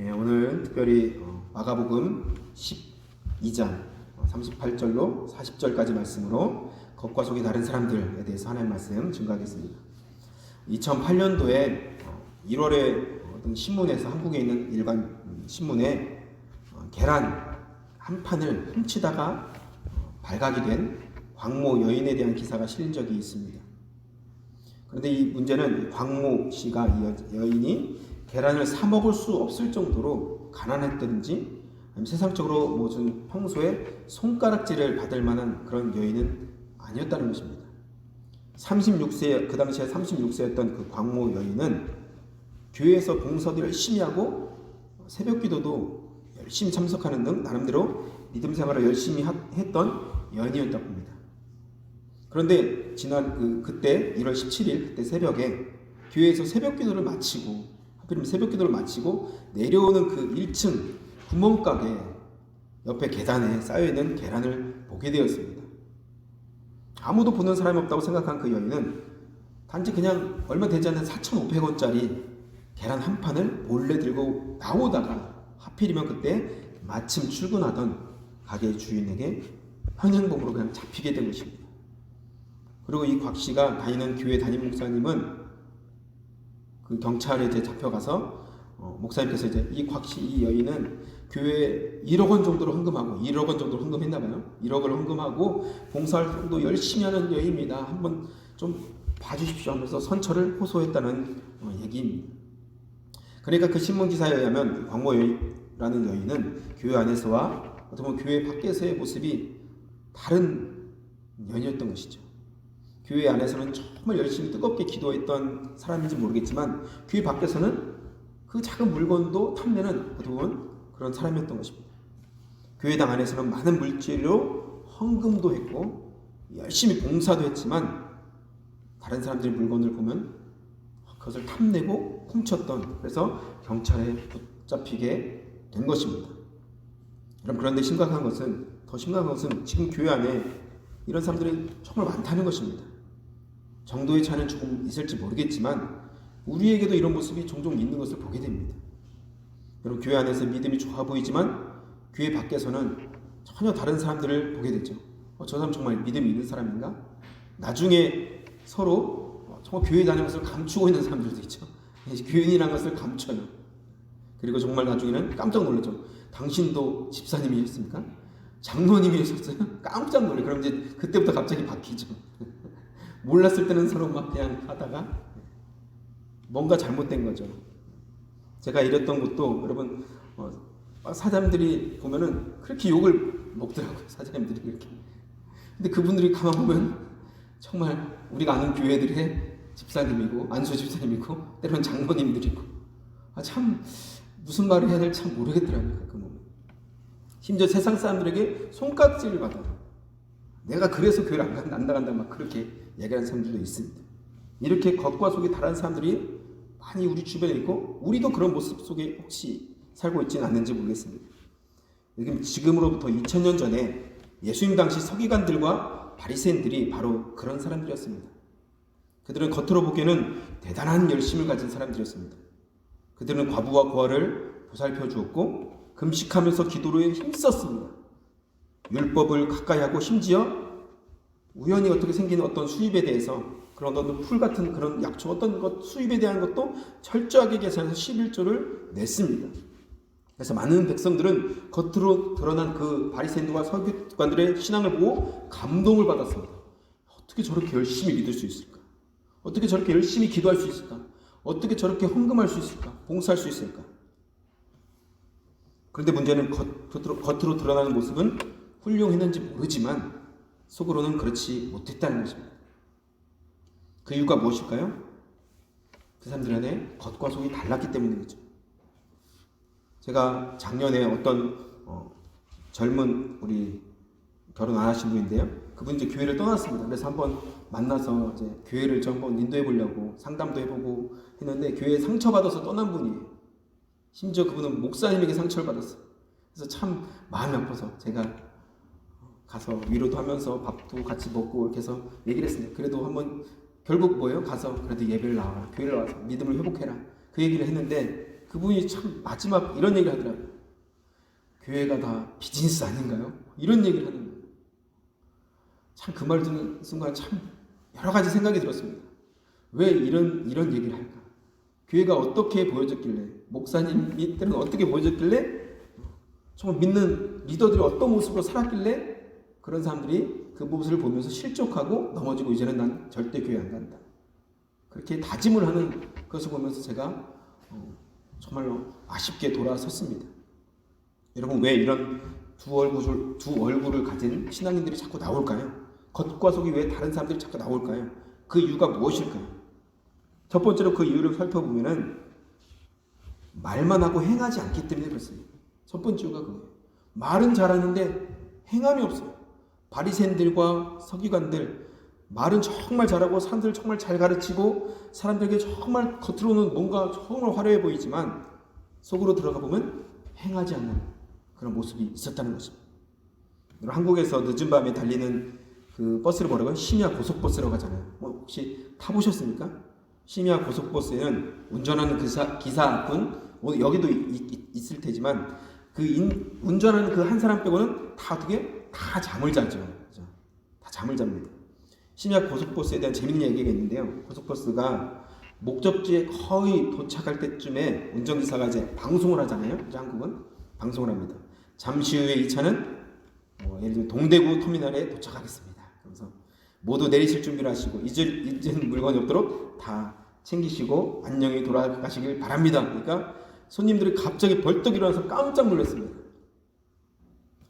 오늘 특별히 마가복음 12장 38절로 40절까지 말씀으로 겉과 속이 다른 사람들에 대해서 하나님 말씀 증거하겠습니다. 2008년도에 1월에 어떤 신문에서 한국에 있는 일간 신문에 계란 한 판을 훔치다가 발각이 된 광모 여인에 대한 기사가 실린 적이 있습니다. 그런데 이 문제는 광모 씨가 이 여인이 계란을 사 먹을 수 없을 정도로 가난했든지 아니면 세상적으로 무슨 평소에 손가락질을 받을 만한 그런 여인은 아니었다는 것입니다. 36세, 그 당시에 36세였던 그 광모 여인은 교회에서 봉사도 열심히 하고 새벽 기도도 열심히 참석하는 등 나름대로 믿음 생활을 열심히 했던 여인이었다고 합니다. 그런데 지난 그때 1월 17일 그때 새벽에 교회에서 새벽 기도를 마치고 하필이면 새벽 기도를 마치고 내려오는 그 1층 구멍가게 옆에 계단에 쌓여있는 계란을 보게 되었습니다. 아무도 보는 사람이 없다고 생각한 그 여인은 단지 그냥 얼마 되지 않는 4,500원짜리 계란 한 판을 몰래 들고 나오다가 하필이면 그때 마침 출근하던 가게 주인에게 현행범으로 그냥 잡히게 된 것입니다. 그리고 이 곽 씨가 다니는 교회 담임 목사님은 그 경찰에 이제 잡혀가서 목사님께서 이제 이 곽 씨, 이 여인은 교회에 1억 원 정도로 헌금하고 1억 원 정도로 헌금했나봐요. 1억을 헌금하고 봉사활동도 열심히 하는 여인입니다. 한번 좀 봐주십시오 하면서 선처를 호소했다는 얘기입니다. 그러니까 그 신문 기사에 의하면 광모 여인이라는 여인은 교회 안에서와 어떻게 보면 교회 밖에서의 모습이 다른 여인이었던 것이죠. 교회 안에서는 정말 열심히 뜨겁게 기도했던 사람인지 모르겠지만 교회 밖에서는 그 작은 물건도 탐내는 그런 사람이었던 것입니다. 교회당 안에서는 많은 물질로 헌금도 했고 열심히 봉사도 했지만 다른 사람들의 물건을 보면 그것을 탐내고 훔쳤던, 그래서 경찰에 붙잡히게 된 것입니다. 그런데 더 심각한 것은 지금 교회 안에 이런 사람들이 정말 많다는 것입니다. 정도의 차이는 조금 있을지 모르겠지만 우리에게도 이런 모습이 종종 있는 것을 보게 됩니다. 여러분, 교회 안에서 믿음이 좋아 보이지만 교회 밖에서는 전혀 다른 사람들을 보게 되죠. 저 사람 정말 믿음이 있는 사람인가? 나중에 서로 정말 교회 다니는 것을 감추고 있는 사람들도 있죠. 교인이라는 것을 감춰요. 그리고 정말 나중에는 깜짝 놀라죠. 당신도 집사님이셨습니까? 장로님이셨어요? 깜짝 놀래요. 그럼 이제 그때부터 갑자기 바뀌죠. 몰랐을 때는 서로 막 그냥 하다가 뭔가 잘못된 거죠. 제가 이랬던 것도 여러분 사장님들이 보면은 그렇게 욕을 먹더라고요. 사장님들이 그렇게. 근데 그분들이 가만 보면 정말 우리가 아는 교회들의 집사님이고 안수 집사님이고 때로는 장로님들이고 참 무슨 말을 해야 될지 참 모르겠더라고요. 그 moment. 심지어 세상 사람들에게 손가락질을 받아요. 내가 그래서 교회를 안 나간다 막 그렇게 얘기하는 사람들도 있습니다. 이렇게 겉과 속이 다른 사람들이 많이 우리 주변에 있고 우리도 그런 모습 속에 혹시 살고 있지는 않는지 모르겠습니다. 지금으로부터 2000년 전에 예수님 당시 서기관들과 바리새인들이 바로 그런 사람들이었습니다. 그들은 겉으로 보기에는 대단한 열심을 가진 사람들이었습니다. 그들은 과부와 고아를 보살펴 주었고 금식하면서 기도로에 힘썼습니다. 율법을 가까이 하고 심지어 우연히 어떻게 생긴 어떤 수입에 대해서 그런 어떤 풀 같은 그런 약초 어떤 것 수입에 대한 것도 철저하게 계산해서 11조를 냈습니다. 그래서 많은 백성들은 겉으로 드러난 그 바리새인들과 서기관들의 신앙을 보고 감동을 받았습니다. 어떻게 저렇게 열심히 믿을 수 있을까? 어떻게 저렇게 열심히 기도할 수 있을까? 어떻게 저렇게 헌금할 수 있을까? 봉사할 수 있을까? 그런데 문제는 겉으로 드러나는 모습은 훌륭했는지 모르지만 속으로는 그렇지 못했다는 것입니다. 그 이유가 무엇일까요? 그 사람들 안에 겉과 속이 달랐기 때문이겠죠. 제가 작년에 어떤 젊은 우리 결혼 안 하신 분인데요. 그분이 이제 교회를 떠났습니다. 그래서 한번 만나서 이제 교회를 좀 한번 인도해 보려고 상담도 해보고 했는데 교회에 상처받아서 떠난 분이에요. 심지어 그분은 목사님에게 상처를 받았어요. 그래서 참 마음이 아파서 제가 가서 위로도 하면서 밥도 같이 먹고 이렇게 해서 얘기를 했습니다. 그래도 한번 결국 뭐예요? 가서 그래도 예배를 나와라. 교회를 와서 믿음을 회복해라. 그 얘기를 했는데 그분이 참 마지막 이런 얘기를 하더라고요. 교회가 다 비즈니스 아닌가요? 이런 얘기를 하는 거예요. 참 그 말 듣는 순간 참 여러 가지 생각이 들었습니다. 왜 이런 얘기를 할까? 교회가 어떻게 보여졌길래, 목사님이 때는 어떻게 보여졌길래, 정말 믿는 리더들이 어떤 모습으로 살았길래 그런 사람들이 그 모습을 보면서 실족하고 넘어지고 이제는 난 절대 교회 안 간다. 그렇게 다짐을 하는 것을 보면서 제가 정말로 아쉽게 돌아섰습니다. 여러분, 왜 이런 두 얼굴을 가진 신앙인들이 자꾸 나올까요? 겉과 속이 왜 다른 사람들이 자꾸 나올까요? 그 이유가 무엇일까요? 첫 번째로 그 이유를 살펴보면은 말만 하고 행하지 않기 때문에 그렇습니다. 첫 번째 이유가 그거예요. 말은 잘하는데 행함이 없어요. 바리새인들과 서기관들, 말은 정말 잘하고 사람들을 정말 잘 가르치고 사람들에게 정말 겉으로는 뭔가 정말 화려해 보이지만 속으로 들어가 보면 행하지 않는 그런 모습이 있었다는 것입니다. 한국에서 늦은 밤에 달리는 그 버스를 뭐라고요? 심야 고속버스라고 하잖아요. 혹시 타보셨습니까? 심야 고속버스에는 운전하는 기사분, 여기도 있을 테지만 운전하는 그 한 사람 빼고는 다 어떻게? 다 잠을 자죠. 그죠? 다 잠을 잡니다. 심야 고속버스에 대한 재밌는 얘기가 있는데요. 고속버스가 목적지에 거의 도착할 때쯤에 운전기사가 이제 방송을 하잖아요. 이제 한국은 방송을 합니다. 잠시 후에 이 차는 예를 들면 동대구 터미널에 도착하겠습니다. 그래서 모두 내리실 준비를 하시고 잊은 물건이 없도록 다 챙기시고 안녕히 돌아가시길 바랍니다. 그러니까 손님들이 갑자기 벌떡 일어나서 깜짝 놀랐습니다.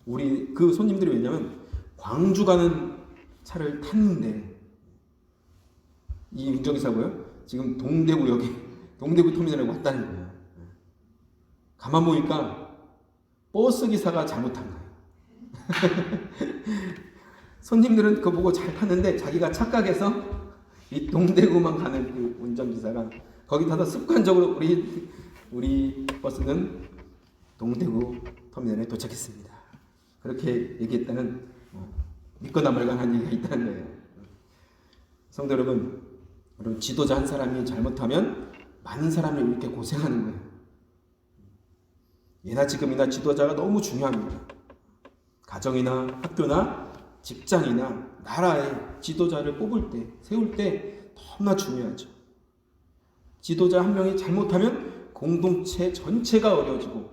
우리 그 손님들이 왜냐면 광주 가는 차를 탔는데 이 운전기사고요. 지금 동대구 터미널에 왔다는 거예요. 가만 보니까 버스 기사가 잘못한 거예요. 손님들은 그거 보고 잘 탔는데 자기가 착각해서 이 동대구만 가는 그 운전기사가 거기 타서 습관적으로 우리 버스는 동대구 터미널에 도착했습니다. 그렇게 얘기했다는 믿거나 말거나 한 얘기가 있다는 거예요. 성도 여러분, 지도자 한 사람이 잘못하면 많은 사람이 이렇게 고생하는 거예요. 예나 지금이나 지도자가 너무 중요합니다. 가정이나 학교나 직장이나 나라의 지도자를 세울 때 너무나 중요하죠. 지도자 한 명이 잘못하면 공동체 전체가 어려워지고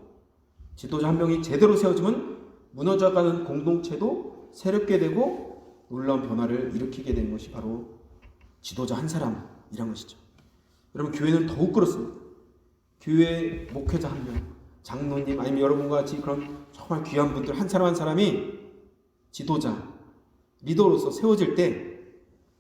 지도자 한 명이 제대로 세워지면 무너져가는 공동체도 새롭게 되고 놀라운 변화를 일으키게 되는 것이 바로 지도자 한 사람이란 것이죠. 여러분, 교회는 더욱 그렇습니다. 교회 목회자 한 명, 장로님 아니면 여러분과 같이 그런 정말 귀한 분들 한 사람 한 사람이 지도자, 리더로서 세워질 때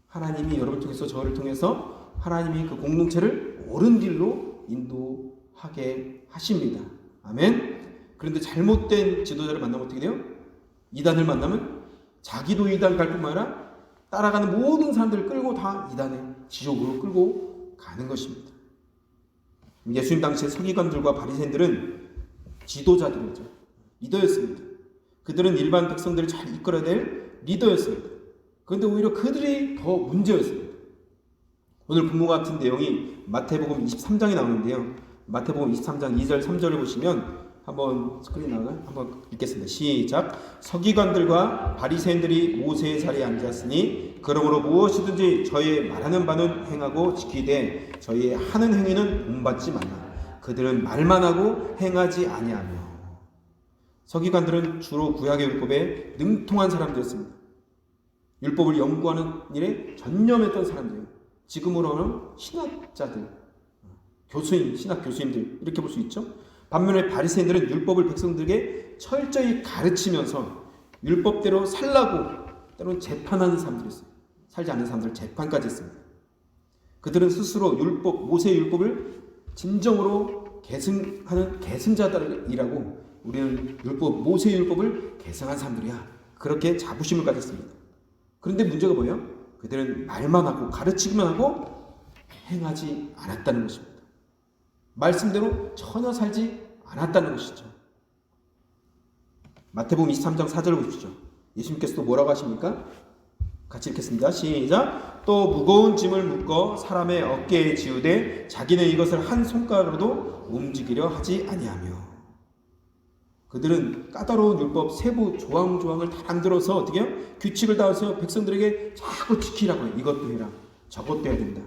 하나님이 여러분을 통해서 저를 통해서 하나님이 그 공동체를 옳은 길로 인도하게 하십니다. 아멘. 그런데 잘못된 지도자를 만나면 어떻게 돼요? 이단을 만나면 자기도 이단 갈 뿐만 아니라 따라가는 모든 사람들을 끌고 다 이단의 지옥으로 끌고 가는 것입니다. 예수님 당시의 서기관들과 바리새인들은 지도자들이었죠. 리더였습니다. 그들은 일반 백성들을 잘 이끌어야 될 리더였습니다. 그런데 오히려 그들이 더 문제였습니다. 오늘 본문 같은 내용이 마태복음 23장에 나오는데요. 마태복음 23장 2절 3절을 보시면 한번 스크린 나가요? 한번 읽겠습니다. 시작. 서기관들과 바리새인들이 모세의 자리에 앉았으니 그러므로 무엇이든지 저희 말하는 바는 행하고 지키되 저희 하는 행위는 본받지 말라. 그들은 말만 하고 행하지 아니하며. 서기관들은 주로 구약의 율법에 능통한 사람들이었습니다. 율법을 연구하는 일에 전념했던 사람들이에요. 지금으로는 신학자들, 신학 교수님들 이렇게 볼 수 있죠. 반면에 바리새인들은 율법을 백성들에게 철저히 가르치면서 율법대로 살라고 때로는 재판하는 사람들이었어요. 살지 않는 사람들을 재판까지 했습니다. 그들은 스스로 모세의 율법을 진정으로 계승하는 계승자들이라고 우리는 모세의 율법을 계승한 사람들이야. 그렇게 자부심을 가졌습니다. 그런데 문제가 뭐예요? 그들은 말만 하고 가르치기만 하고 행하지 않았다는 것입니다. 말씀대로 전혀 살지 않았다는 것이죠. 마태복음 23장 4절 보십시오. 예수님께서도 뭐라고 하십니까? 같이 읽겠습니다. 시작. 또 무거운 짐을 묶어 사람의 어깨에 지우되 자기는 이것을 한 손가락으로도 움직이려 하지 아니하며. 그들은 까다로운 율법 세부 조항을 다 만들어서 어떻게 해요? 규칙을 다 해서 백성들에게 자꾸 지키라고 해요. 이것도 해라, 저것도 해야 된다.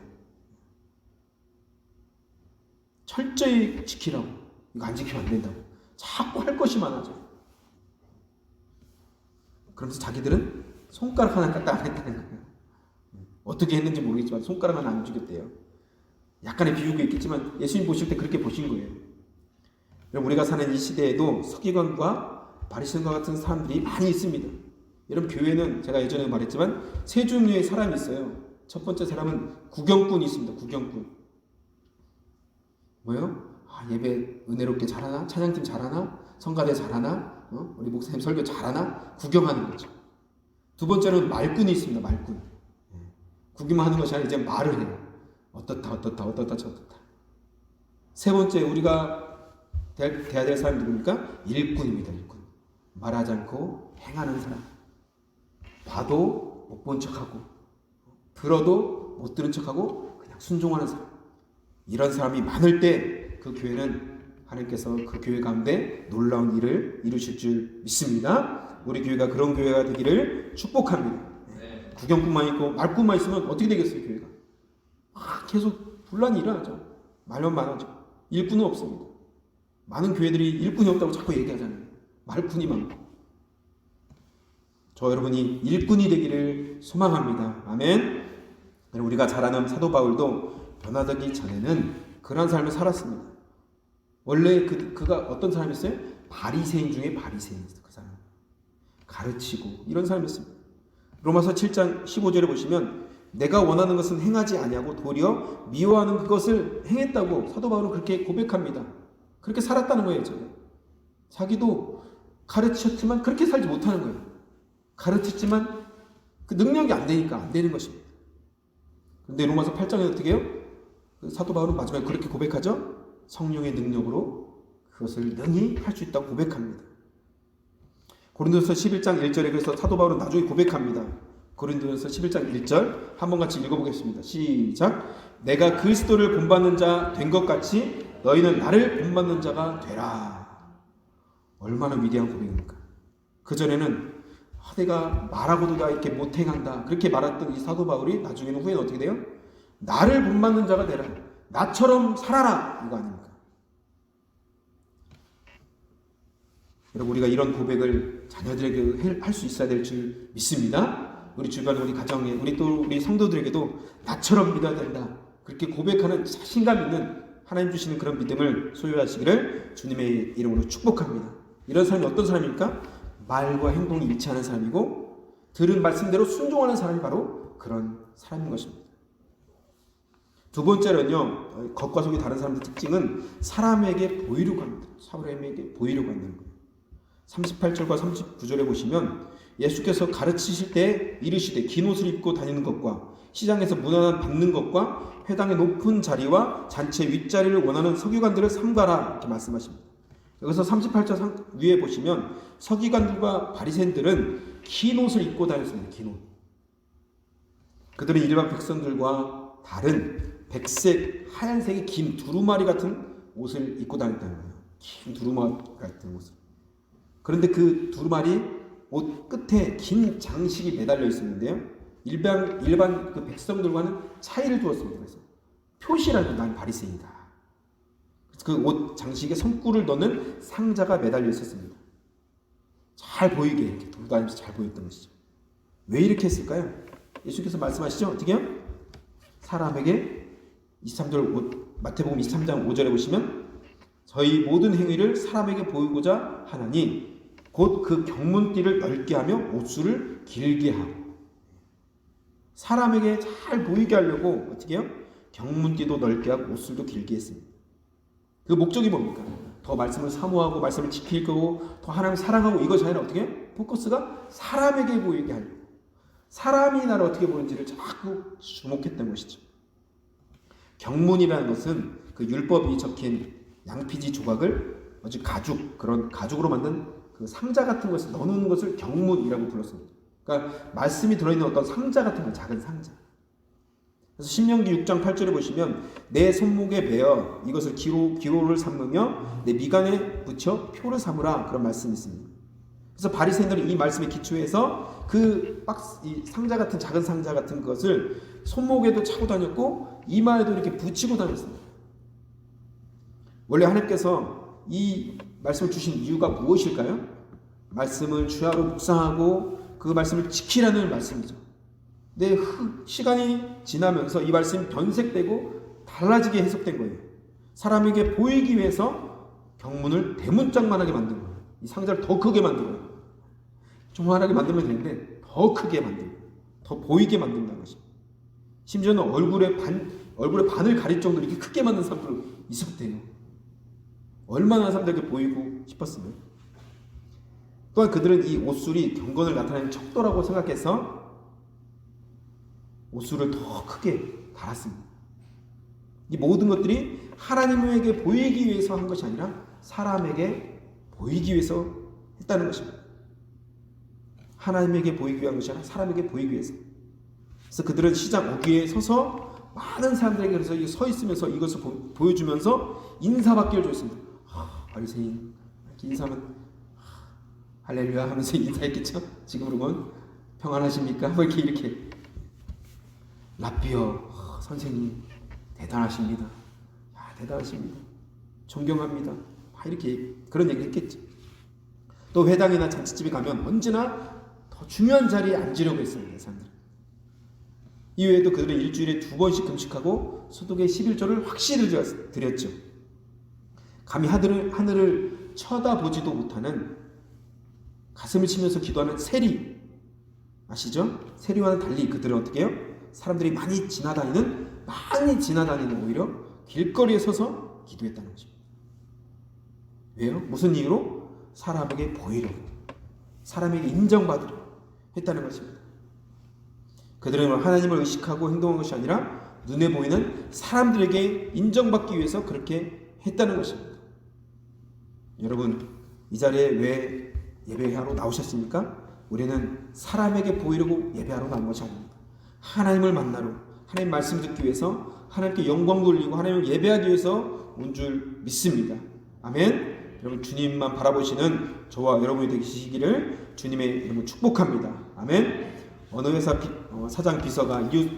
철저히 지키라고. 이거 안 지키면 안 된다고. 자꾸 할 것이 많아져. 그러면서 자기들은 손가락 하나 갖다 안 했다는 거예요. 어떻게 했는지 모르겠지만 손가락 하나 안 죽였대요. 약간의 비유가 있겠지만 예수님 보실 때 그렇게 보신 거예요. 여러분, 우리가 사는 이 시대에도 서기관과 바리새인과 같은 사람들이 많이 있습니다. 여러분, 교회는 제가 예전에 말했지만 세 종류의 사람이 있어요. 첫 번째 사람은 구경꾼이 있습니다. 구경꾼. 뭐예요? 예배 은혜롭게 잘하나? 찬양팀 잘하나? 성가대 잘하나? 우리 목사님 설교 잘하나? 구경하는 거죠. 두 번째는 말꾼이 있습니다. 말꾼. 구경만 하는 것이 아니라 이제 말을 해요. 어떻다 저떻다. 세 번째 우리가 돼야 될 사람이 누굽니까? 일꾼입니다. 일꾼. 말하지 않고 행하는 사람. 봐도 못 본 척하고, 들어도 못 들은 척하고 그냥 순종하는 사람. 이런 사람이 많을 때 그 교회는 하나님께서 그 교회 가운데 놀라운 일을 이루실 줄 믿습니다. 우리 교회가 그런 교회가 되기를 축복합니다. 네. 구경꾼만 있고 말꾼만 있으면 어떻게 되겠어요? 교회가 계속 분란이 일어나죠. 말만 많아져. 일꾼은 없습니다. 많은 교회들이 일꾼이 없다고 자꾸 얘기하잖아요. 말꾼이 많고. 저 여러분이 일꾼이 되기를 소망합니다. 아멘. 우리가 잘 아는 사도 바울도 변화되기 전에는 그런 삶을 살았습니다. 원래 그가 어떤 사람이었어요? 바리새인 중에 바리새인이었어요. 그 사람 가르치고 이런 사람이었습니다. 로마서 7장 15절에 보시면 내가 원하는 것은 행하지 아니하고 도리어 미워하는 그것을 행했다고 사도 바울은 그렇게 고백합니다. 그렇게 살았다는 거예요. 자기도 가르쳤지만 그렇게 살지 못하는 거예요. 가르쳤지만 그 능력이 안 되니까 안 되는 것입니다. 그런데 로마서 8장에 어떻게 해요? 사도 바울은 마지막에 그렇게 고백하죠. 성령의 능력으로 그것을 능히 할 수 있다고 고백합니다. 고린도서 11장 1절에 그래서 사도 바울은 나중에 고백합니다. 고린도서 11장 1절 한번 같이 읽어보겠습니다. 시작. 내가 그리스도를 본받는 자 된 것 같이 너희는 나를 본받는 자가 되라. 얼마나 위대한 고백입니까? 그전에는 내가 말하고도 나 이렇게 못 행한다 그렇게 말했던 이 사도 바울이 나중에는 후에는 어떻게 돼요? 나를 본받는 자가 되라. 나처럼 살아라. 이거 아닙니까? 여러분, 우리가 이런 고백을 자녀들에게 할 수 있어야 될 줄 믿습니다. 우리 주변 우리 가정에 우리 성도들에게도 나처럼 믿어야 된다. 그렇게 고백하는 자신감 있는 하나님 주시는 그런 믿음을 소유하시기를 주님의 이름으로 축복합니다. 이런 사람이 어떤 사람입니까? 말과 행동이 일치하는 사람이고 들은 말씀대로 순종하는 사람이 바로 그런 사람인 것입니다. 두 번째는요, 겉과 속이 다른 사람들의 특징은 사람에게 보이려고 합니다. 사람에게 보이려고 한다는 거예요. 38절과 39절에 보시면 예수께서 가르치실 때 이르시되 긴 옷을 입고 다니는 것과 시장에서 문화난 받는 것과 회당의 높은 자리와 잔치 윗자리를 원하는 서기관들을 삼가라 이렇게 말씀하십니다. 여기서 38절 위에 보시면 서기관들과 바리새인들은 긴 옷을 입고 다녔습니다. 긴 옷. 그들은 일반 백성들과 다른 백색, 하얀색의 긴 두루마리 같은 옷을 입고 다녔다는 거예요. 긴 두루마리 같은 옷을. 그런데 그 두루마리 옷 끝에 긴 장식이 매달려 있었는데요. 일반 그 백성들과는 차이를 두었습니다. 그래서 표시라는 난 바리새인이다. 그 옷 장식에 손꿀을 넣는 상자가 매달려 있었습니다. 잘 보이게 이렇게 돌고 다니면서 잘 보였던 것이죠. 왜 이렇게 했을까요? 예수께서 말씀하시죠. 어떻게요? 사람에게 23절 마태복음 23장 5절에 보시면 저희 모든 행위를 사람에게 보이고자 하나니 곧 그 경문띠를 넓게 하며 옷수를 길게 하고 사람에게 잘 보이게 하려고 어떻게 해요? 경문띠도 넓게 하고 옷술도 길게 했습니다. 그 목적이 뭡니까? 더 말씀을 사모하고 말씀을 지키고 더 하나님을 사랑하고 이것이 아니라 어떻게 해요? 포커스가 사람에게 보이게 하려고 사람이 나를 어떻게 보는지를 자꾸 주목했던 것이죠. 경문이라는 것은 그 율법이 적힌 양피지 조각을 아주 그런 가죽으로 만든 그 상자 같은 것을 넣어놓는 것을 경문이라고 불렀습니다. 그러니까 말씀이 들어있는 어떤 상자 같은 거, 작은 상자. 그래서 신명기 6장 8절에 보시면 내 손목에 베어 이것을 기로를 삼으며 내 미간에 붙여 표를 삼으라, 그런 말씀이 있습니다. 그래서 바리새인들은 이 말씀에 기초해서 이 상자 같은, 작은 상자 같은 것을 손목에도 차고 다녔고 이마에도 이렇게 붙이고 다녔습니다. 원래 하나님께서 이 말씀을 주신 이유가 무엇일까요? 말씀을 주야로 묵상하고 그 말씀을 지키라는 말씀이죠. 근데 시간이 지나면서 이 말씀이 변색되고 달라지게 해석된 거예요. 사람에게 보이기 위해서 경문을 대문짝만하게 만든 거예요. 이 상자를 더 크게 만들어요. 조만하게 만들면 되는데 더 크게 만들고 더 보이게 만든다는 것입니다. 심지어는 얼굴의 반을 가릴 정도로 이렇게 크게 만든 사람도 있었대요. 얼마나 사람들에게 보이고 싶었으면. 또한 그들은 이 옷술이 경건을 나타내는 척도라고 생각해서 옷술을 더 크게 달았습니다. 이 모든 것들이 하나님에게 보이기 위해서 한 것이 아니라 사람에게 보이기 위해서 했다는 것입니다. 하나님에게 보이기 위한 것이 아니라 사람에게 보이기 위해서. 그래서 그들은 시장 어귀에 서서 많은 사람들에게 그래서 서 있으면서 이것을 보여주면서 인사받기를 줬습니다. 바리새인 이렇게 인사하면 할렐루야 하면서 인사했겠죠. 지금으로는 평안하십니까? 뭐 이렇게 랍비어 선생님 대단하십니다. 대단하십니다. 존경합니다. 이렇게 그런 얘기를 했겠죠. 또 회당이나 잔치집에 가면 언제나 더 중요한 자리에 앉으려고 했습니다. 사람들. 이외에도 그들은 일주일에 2번씩 금식하고 소득의 11조를 확실히 드렸죠. 감히 하늘을 쳐다보지도 못하는, 가슴을 치면서 기도하는 세리 아시죠? 세리와는 달리 그들은 어떻게 해요? 사람들이 많이 지나다니는 오히려 길거리에 서서 기도했다는 것입니다. 왜요? 무슨 이유로? 사람에게 보이려고, 사람에게 인정받으려고 했다는 것입니다. 그들은 하나님을 의식하고 행동한 것이 아니라 눈에 보이는 사람들에게 인정받기 위해서 그렇게 했다는 것입니다. 여러분, 이 자리에 왜 예배하러 나오셨습니까? 우리는 사람에게 보이려고 예배하러 나온 것이 아닙니다. 하나님을 만나러, 하나님 말씀 듣기 위해서, 하나님께 영광 돌리고 하나님을 예배하기 위해서 온 줄 믿습니다. 아멘. 여러분, 주님만 바라보시는 저와 여러분이 되시기를 주님의 이름으로 축복합니다. 아멘. 어느 회사 사장 비서가 이웃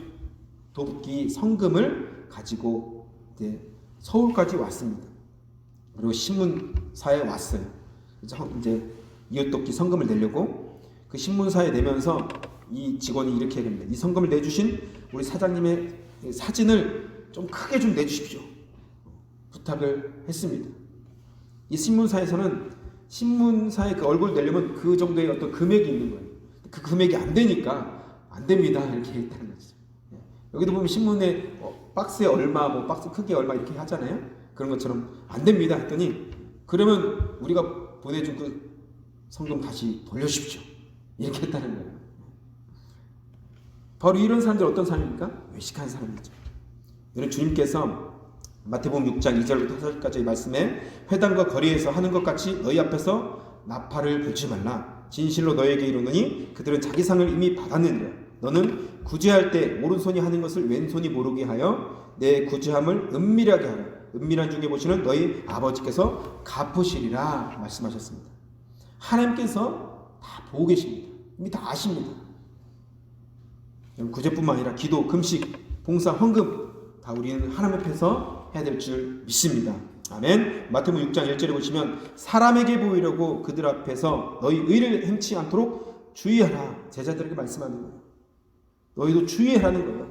돕기 성금을 가지고 이제 서울까지 왔습니다. 그리고 신문사에 왔어요. 이제 이웃 돕기 성금을 내려고 그 신문사에 내면서 이 직원이 이렇게 합니다. 이 성금을 내주신 우리 사장님의 사진을 좀 크게 좀 내주십시오. 부탁을 했습니다. 이 신문사에서는 신문사에 그 얼굴 내려면 그 정도의 어떤 금액이 있는 거예요. 그 금액이 안 되니까 안 됩니다 이렇게 했다는 거죠. 여기도 보면 신문에 박스에 얼마, 뭐 박스 크기 얼마 이렇게 하잖아요. 그런 것처럼 안 됩니다 했더니 그러면 우리가 보내준 그 성금 다시 돌려주십시오 이렇게 했다는 거예요. 바로 이런 사람들 어떤 사람입니까? 외식한 사람이죠. 이런 주님께서 마태복음 6장 2절부터 4절까지의 말씀에 회당과 거리에서 하는 것 같이 너희 앞에서 나팔을 불지 말라. 진실로 너에게 이르노니 그들은 자기 상을 이미 받았느니라. 너는 구제할 때 오른손이 하는 것을 왼손이 모르게 하여 내 구제함을 은밀하게 하라. 은밀한 중에 보시는 너희 아버지께서 갚으시리라 말씀하셨습니다. 하나님께서 다 보고 계십니다. 이미 다 아십니다. 구제뿐만 아니라 기도, 금식, 봉사, 헌금 다 우리는 하나님 앞에서 해야 될 줄 믿습니다. 아멘. 마태복음 6장 1절에 보시면 사람에게 보이려고 그들 앞에서 너희 의를 행치 않도록 주의하라. 제자들에게 말씀하는 거예요. 너희도 주의하라는 거예요.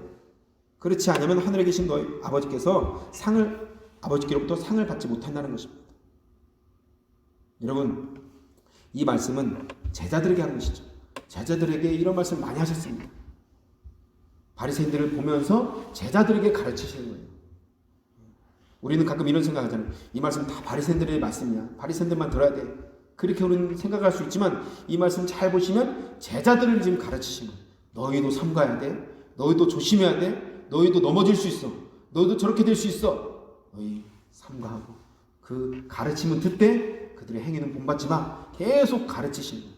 그렇지 않으면 하늘에 계신 너희 아버지께서 아버지께로부터 상을 받지 못한다는 것입니다. 여러분, 이 말씀은 제자들에게 하는 것이죠. 제자들에게 이런 말씀을 많이 하셨습니다. 바리새인들을 보면서 제자들에게 가르치시는 거예요. 우리는 가끔 이런 생각하잖아요. 이 말씀 다 바리새인들의 말씀이야. 바리새인들만 들어야 돼. 그렇게 우리는 생각할 수 있지만 이 말씀 잘 보시면 제자들을 지금 가르치시는 거예요. 너희도 삼가야 돼. 너희도 조심해야 돼. 너희도 넘어질 수 있어. 너희도 저렇게 될 수 있어. 너희 삼가하고 그 가르침은 듣되 그들의 행위는 본받지 마. 계속 가르치시는 거예요.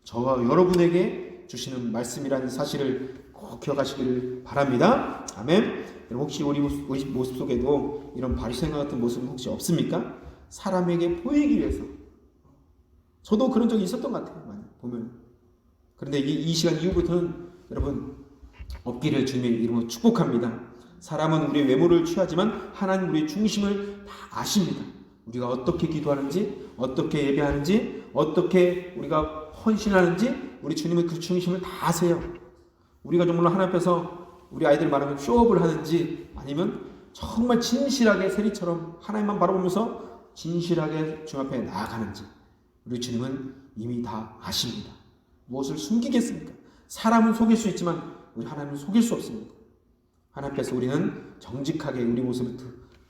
저와 여러분에게 주시는 말씀이라는 사실을 꼭 기억하시기를 바랍니다. 아멘. 여러분, 혹시 우리 모습 속에도 이런 바리새인과 같은 모습은 혹시 없습니까? 사람에게 보이기 위해서. 저도 그런 적이 있었던 것 같아요. 많이 보면. 그런데 이 시간 이후부터는 여러분 없기를 주님의 이름으로 축복합니다. 사람은 우리의 외모를 취하지만 하나님 우리의 중심을 다 아십니다. 우리가 어떻게 기도하는지, 어떻게 예배하는지, 어떻게 우리가 헌신하는지 우리 주님은 그 중심을 다 아세요. 우리가 정말로 하나님 앞에서 우리 아이들 말하면 쇼업을 하는지 아니면 정말 진실하게 세리처럼 하나님만 바라보면서 진실하게 주님 앞에 나아가는지 우리 주님은 이미 다 아십니다. 무엇을 숨기겠습니까? 사람은 속일 수 있지만 우리 하나님은 속일 수 없습니다. 하나님께서 우리는 정직하게 우리 모습을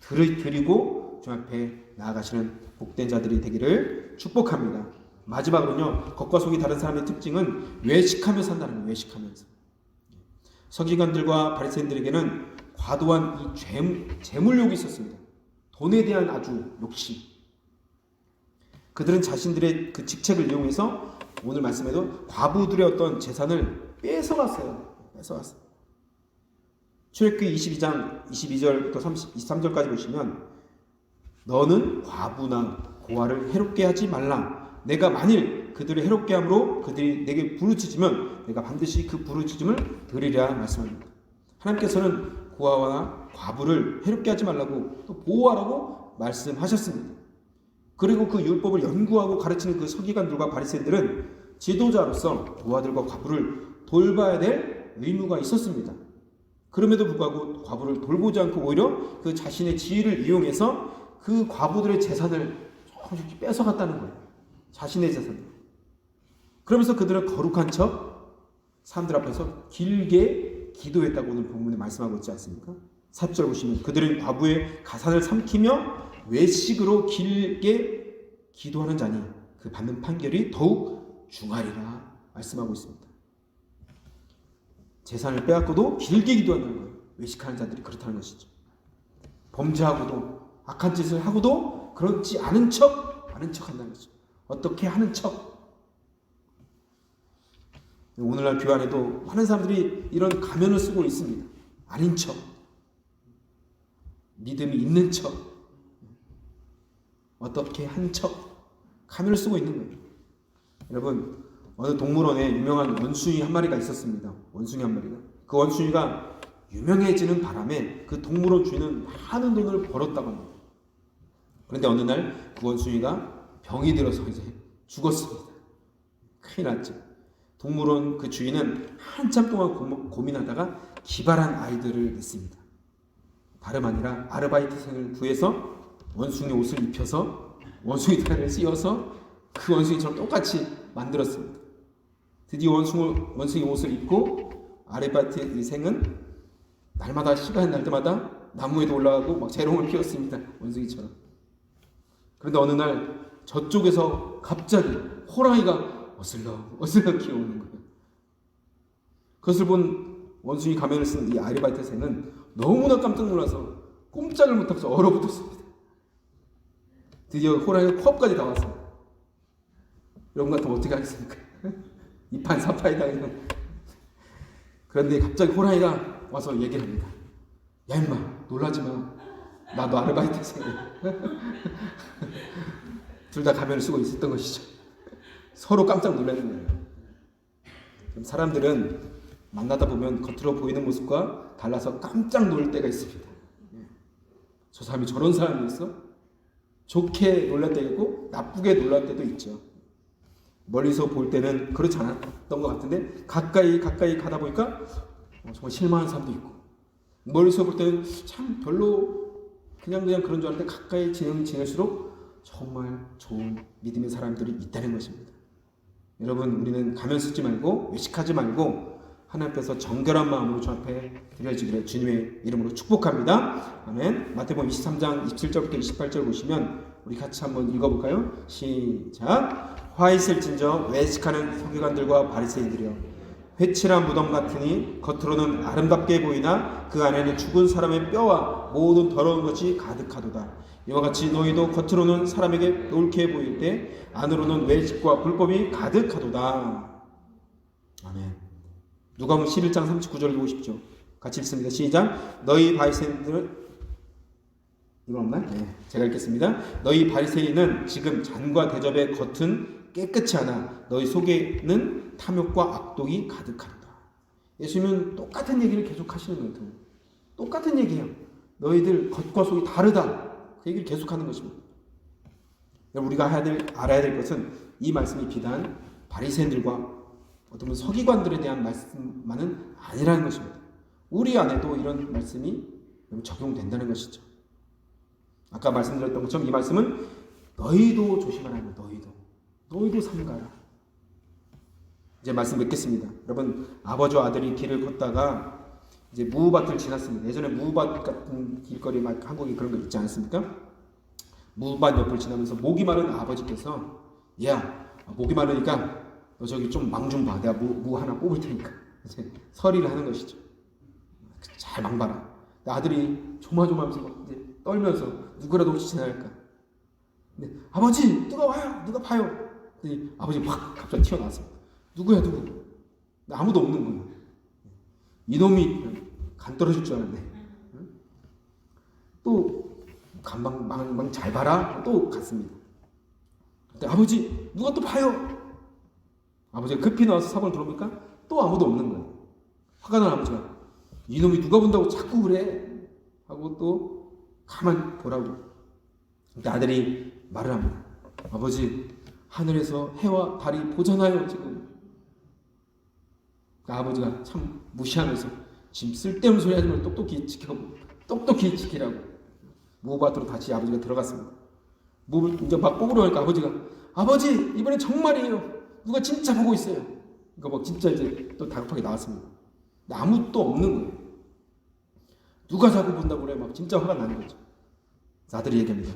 드리고 주님 앞에 나아가시는 복된 자들이 되기를 축복합니다. 마지막으로는요, 겉과 속이 다른 사람의 특징은 외식하며 산다는 거예요. 외식하면서. 서기관들과 바리새인들에게는 과도한 이 재물욕이 있었습니다. 돈에 대한 아주 욕심. 그들은 자신들의 그 직책을 이용해서 오늘 말씀에도 과부들의 어떤 재산을 뺏어갔어요. 출애굽기 22장 22절부터 23절까지 보시면 너는 과부나 고아를 해롭게 하지 말라. 내가 만일 그들을 해롭게 함으로 그들이 내게 부르짖으면 내가 반드시 그 부르짖음을 들으리라 말씀합니다. 하나님께서는 고아와 과부를 해롭게 하지 말라고 또 보호하라고 말씀하셨습니다. 그리고 그 율법을 연구하고 가르치는 그 서기관들과 바리새인들은 지도자로서 고아들과 과부를 돌봐야 될 의무가 있었습니다. 그럼에도 불구하고 과부를 돌보지 않고 오히려 그 자신의 지위를 이용해서 그 과부들의 재산을 조금씩 뺏어갔다는 거예요. 자신의 재산을. 그러면서 그들은 거룩한 척 사람들 앞에서 길게 기도했다고 오늘 본문에 말씀하고 있지 않습니까? 4절 보시면 그들은 과부의 가산을 삼키며 외식으로 길게 기도하는 자니 그 받는 판결이 더욱 중하리라 말씀하고 있습니다. 재산을 빼앗고도 길게 기도한다는 거예요. 외식하는 자들이 그렇다는 것이죠. 범죄하고도 악한 짓을 하고도 그렇지 않은 척 한다는 거죠. 어떻게 하는 척. 오늘날 교회 안에도 많은 사람들이 이런 가면을 쓰고 있습니다. 아닌 척, 믿음이 있는 척, 어떻게 한 척 가면을 쓰고 있는 거예요. 여러분, 어느 동물원에 유명한 원숭이 한 마리가 있었습니다. 원숭이 한 마리가. 그 원숭이가 유명해지는 바람에 그 동물원 주인은 많은 돈을 벌었다고 합니다. 그런데 어느 날 그 원숭이가 병이 들어서 이제 죽었습니다. 큰일 났죠. 동물원 그 주인은 한참 동안 고민하다가 기발한 아이디어를 냈습니다. 다름 아니라 아르바이트생을 구해서 원숭이 옷을 입혀서 원숭이 다리를 씌워서 그 원숭이처럼 똑같이 만들었습니다. 드디어 원숭이 옷을 입고 아르바이트생은 날마다 시간 날 때마다 나무에도 올라가고 막 재롱을 피웠습니다. 원숭이처럼. 그런데 어느 날 저쪽에서 갑자기 호랑이가 어슬렁 기어오는 거예요. 그것을 본 원숭이 가면을 쓴 이 아르바이트생은 너무나 깜짝 놀라서 꼼짝을 못하고 얼어붙었습니다. 드디어 호랑이가 코앞까지 다 왔어요. 여러분 같으면 어떻게 하겠습니까? 이판 사파이다. 그런데 갑자기 호랑이가 와서 얘기를 합니다. 야 임마 놀라지 마. 나도 아르바이트생이야. 둘 다 가면을 쓰고 있었던 것이죠. 서로 깜짝 놀라는 거예요. 사람들은 만나다 보면 겉으로 보이는 모습과 달라서 깜짝 놀랄 때가 있습니다. 저 사람이 저런 사람이었어? 좋게 놀랄 때도 있고 나쁘게 놀랄 때도 있죠. 멀리서 볼 때는 그렇지 않았던 것 같은데 가까이 가다 보니까 정말 실망한 사람도 있고, 멀리서 볼 때는 참 별로 그냥 그런 줄 알았는데 가까이 지낼수록 정말 좋은 믿음의 사람들이 있다는 것입니다. 여러분, 우리는 가면 쓰지 말고 외식하지 말고 하나님 앞에서 정결한 마음으로 주 앞에 드려지기를 주님의 이름으로 축복합니다. 아멘. 마태복음 23장 27절부터 28절 보시면 우리 같이 한번 읽어볼까요? 시작. 화 있을진저 외식하는 서기관들과 바리새인들이여, 회칠한 무덤 같으니 겉으로는 아름답게 보이나 그 안에는 죽은 사람의 뼈와 모든 더러운 것이 가득하도다. 이와 같이 너희도 겉으로는 사람에게 옳게 보일 때 안으로는 외식과 불법이 가득하도다. 아멘. 누가복음 11장 39절 보십시오. 같이 읽습니다. 시작. 너희 바리새인들은 이건 없나? 네, 제가 읽겠습니다. 너희 바리새인은 지금 잔과 대접의 겉은 깨끗이 하나 너희 속에는 탐욕과 악독이 가득하다. 예수님은 똑같은 얘기를 계속 하시는 거예요. 똑같은 얘기예요. 너희들 겉과 속이 다르다. 그 얘기를 계속하는 것입니다. 우리가 알아야 될 것은 이 말씀이 비단 바리새인들과 어떤 서기관들에 대한 말씀만은 아니라는 것입니다. 우리 안에도 이런 말씀이 적용된다는 것이죠. 아까 말씀드렸던 것처럼 이 말씀은 너희도 조심하라는 거예요. 너희도 삼가라. 이제 말씀 맺겠습니다. 여러분, 아버지와 아들이 길을 걷다가 이제 무밭을 지났습니다. 예전에 무밭 같은 길거리 막 한국에 그런 거 있지 않습니까? 무밭 옆을 지나면서 목이 마른 아버지께서 야, 목이 마르니까 너 저기 좀 망 좀 봐. 내가 무 하나 뽑을 테니까 이제 서리를 하는 것이죠. 잘 망봐라. 아들이 조마조마하면서 막 이제 떨면서 누구라도 혹시 지나갈까? 근데 아버지 누가 와요? 누가 봐요? 근데 아버지 막 갑자기 튀어나왔어요. 누구야 누구? 아무도 없는 거예요. 이놈이 간 떨어질 줄 알았네. 또 망 잘 봐라. 또 갔습니다. 근데 아버지 누가 또 봐요? 아버지가 급히 나와서 사방을 돌아보니까 또 아무도 없는 거예요. 화가 난 아버지가 이놈이 누가 본다고 자꾸 그래? 하고 또 가만 보라고. 근데 아들이 말을 합니다. 아버지 하늘에서 해와 달이 보잖아요 지금. 그러니까 아버지가 참 무시하면서 지금 쓸데없는 소리 하지 말고 똑똑히 지키라고. 무밭으로 다시 아버지가 들어갔습니다. 무를 이제 막 뽑으러 가니까 아버지가 아버지 이번엔 정말이에요. 누가 진짜 보고 있어요. 그러니까 막 진짜 이제 또 다급하게 나왔습니다. 근데 아무도 없는 거예요. 누가 자꾸 본다고 그래? 막 진짜 화가 나는 거죠. 아들이 얘기합니다.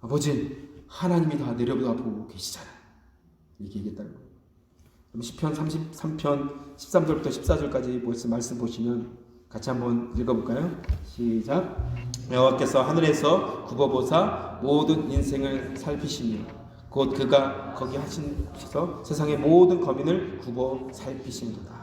아버지 하나님이 다 내려다보고 계시잖아. 이렇게 얘기했다는 거예요. 그럼 시편 33편 13절부터 14절까지 말씀 보시면 같이 한번 읽어볼까요? 시작. 여호와께서 하늘에서 굽어보사 모든 인생을 살피시며 곧 그가 거기 하시서 세상의 모든 거민을 굽어 살피시는도다.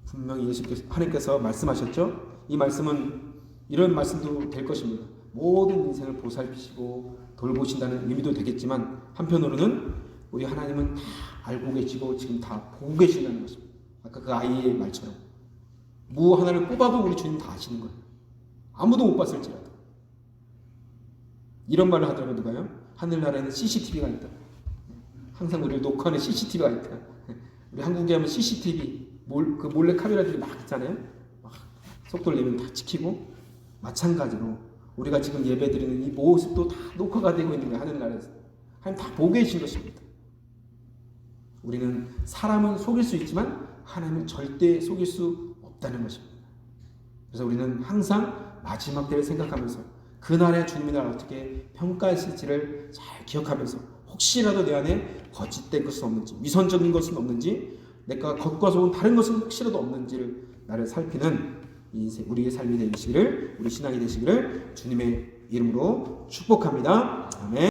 분명히 하나님께서 말씀하셨죠? 이 말씀은 이런 말씀도 될 것입니다. 모든 인생을 보살피시고 돌보신다는 의미도 되겠지만 한편으로는 우리 하나님은 다 알고 계시고 지금 다 보고 계신다는 것입니다. 아까 그 아이의 말처럼 무 하나를 뽑아도 우리 주님 다 아시는 거예요. 아무도 못 봤을지라도. 이런 말을 하더라고요. 누가요? 하늘나라에는 CCTV가 있다. 항상 우리를 녹화하는 CCTV가 있다. 우리 한국에 하면 CCTV 그 몰래 카메라들이 막 있잖아요. 막 속도를 내면 다 지키고 마찬가지로 우리가 지금 예배드리는 이 모습도 다 녹화가 되고 있는 거예요. 하늘나라에서. 하나님 다 보고 계신 것입니다. 우리는 사람은 속일 수 있지만 하나님은 절대 속일 수 없다는 것입니다. 그래서 우리는 항상 마지막 때를 생각하면서 그날의 주님이 나를 어떻게 평가하실지를 잘 기억하면서 혹시라도 내 안에 거짓된 것은 없는지 위선적인 것은 없는지 내가 겉과 속은 다른 것은 혹시라도 없는지를 나를 살피는 우리의 삶이 되시기를 우리 신앙이 되시기를 주님의 이름으로 축복합니다. 아멘.